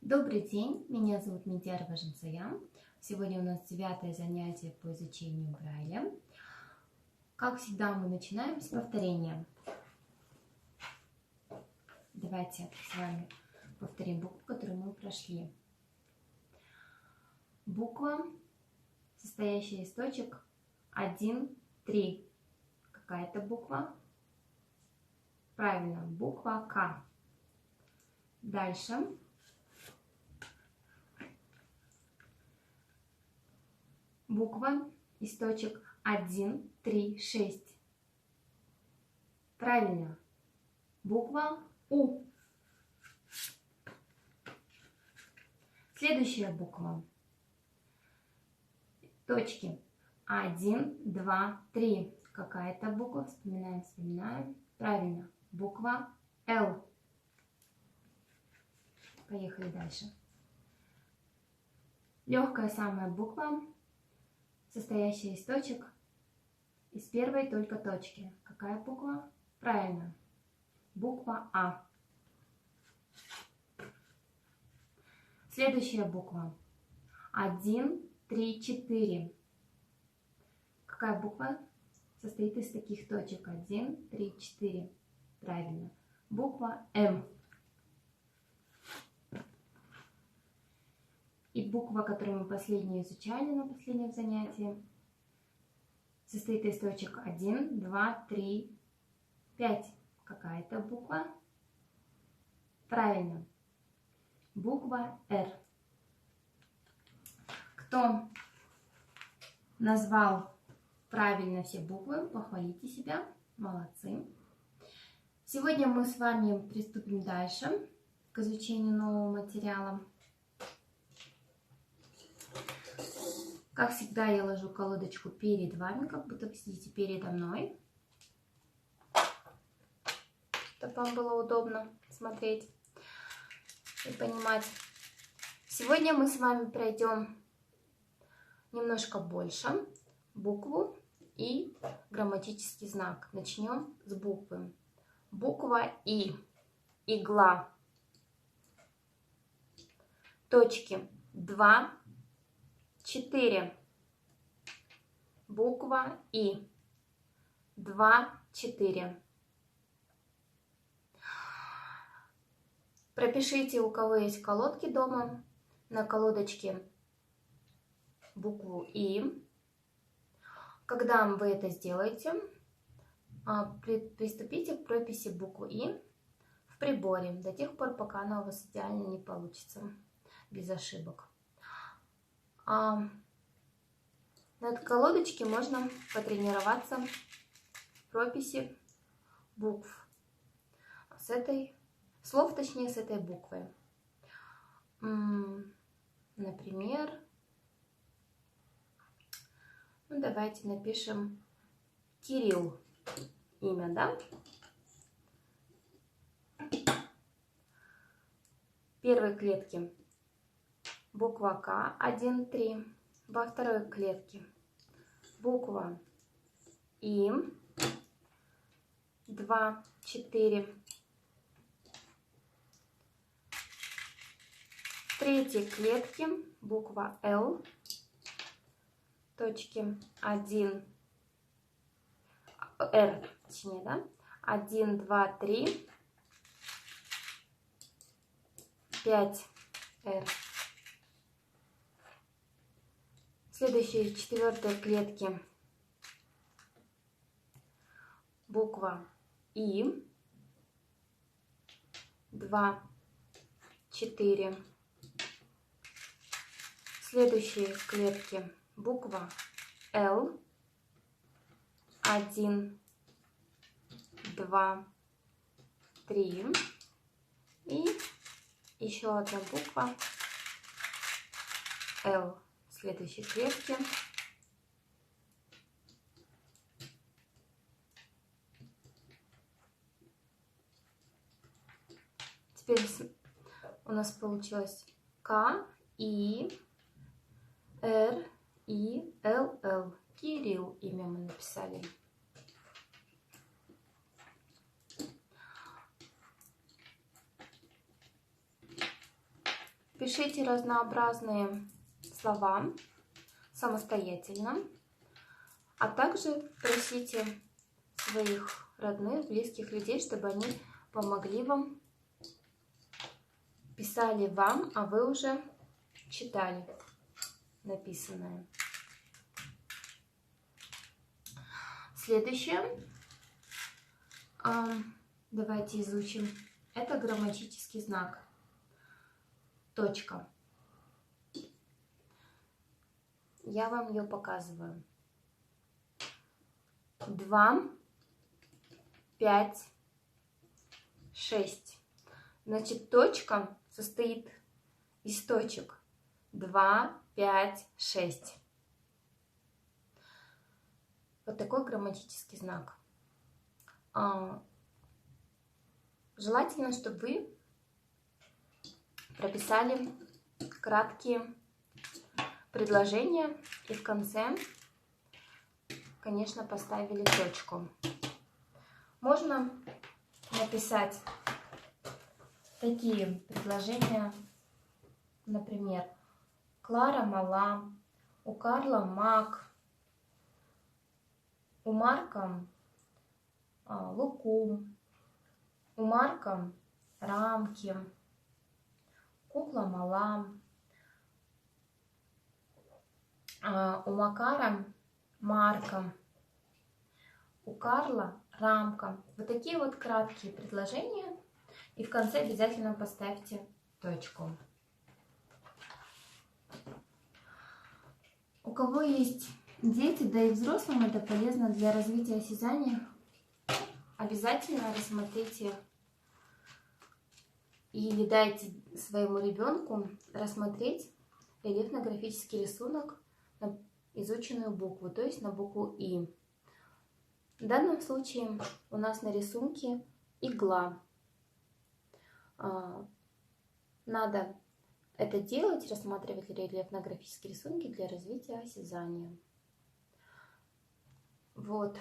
Добрый день, меня зовут Миндиарова Жансая. Сегодня у нас 9-е занятие по изучению Брайля. Как всегда, мы начинаем с повторения. Давайте с вами повторим букву, которую мы прошли. Буква, состоящая из точек 1, 3. Какая это буква? Правильно, буква К. Дальше. Буква из точек 1, 3, 6. Правильно. Буква У. Следующая буква. Точки 1, 2, 3. Какая это буква? Вспоминаем. Правильно. Буква Л. Поехали дальше. Легкая самая буква, состоящая из точек, из первой только точки. Какая буква? Правильно. Буква А. Следующая буква. 1, 3, 4. Какая буква состоит из таких точек? 1, 3, 4. Правильно. Буква М. И буква, которую мы последнюю изучали на последнем занятии, состоит из точек 1, 2, 3, 5. Какая это буква? Правильно. Буква Р. Кто назвал правильно все буквы, похвалите себя. Молодцы. Сегодня мы с вами приступим дальше к изучению нового материала. Как всегда, я ложу колодочку перед вами, как будто вы сидите передо мной, чтобы вам было удобно смотреть и понимать. Сегодня мы с вами пройдем немножко больше букву и грамматический знак. Начнем с буквы. Буква И. Игла. Точки 2, 4. Буква И. 2, 4. Пропишите, у кого есть колодки дома, на колодочке букву И. Когда вы это сделаете, приступите к прописи буквы И в приборе до тех пор, пока она у вас идеально не получится, без ошибок. На этой колодочке можно потренироваться в прописи букв. Слов, точнее, с этой буквой. Например, давайте напишем Кирилл. Имя, да? В первой клетке буква К 1, 3. Во второй клетке буква И 2, 4. В третьей клетке буква Л, точки 1, Р, точнее, да? 1, 2, 3, 5, Р. В следующей, четвертой клетке буква И, 2, 4. В следующей клетке буква Л, 1, 2, 3. И еще одна буква Л в следующей клетке. Теперь у нас получилось К, И, Р, И, Л, Л. Кирилл имя мы написали. Пишите разнообразные слова самостоятельно, а также просите своих родных, близких людей, чтобы они помогли вам, писали вам, а вы уже читали написанное. Следующее. Давайте изучим. Это грамматический знак. Точка. Я вам ее показываю. 2, 5, 6. Значит, точка состоит из точек 2, 5, 6. Вот такой грамматический знак. Желательно, чтобы вы прописали краткие предложения и в конце, конечно, поставили точку. Можно написать такие предложения, например, Клара мала, у Карла мак, у Марка лукум, у Марка рамки, кукла мала, у Макара марка, у Карла рамка. Вот такие вот краткие предложения. И в конце обязательно поставьте точку. У кого есть дети, да и взрослым это полезно для развития осязания, обязательно рассмотрите или дайте своему ребенку рассмотреть рельефно-графический рисунок на изученную букву, то есть на букву И. В данном случае у нас на рисунке игла. Надо это делать, рассматривать рельефно-графические рисунки для развития осязания. Вот.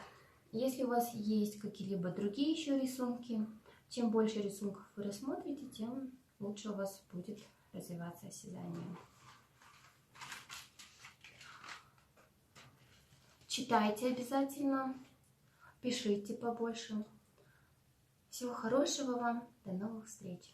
Если у вас есть какие-либо другие еще рисунки, чем больше рисунков вы рассмотрите, тем лучше у вас будет развиваться осязание. Читайте обязательно, пишите побольше. Всего хорошего вам, до новых встреч!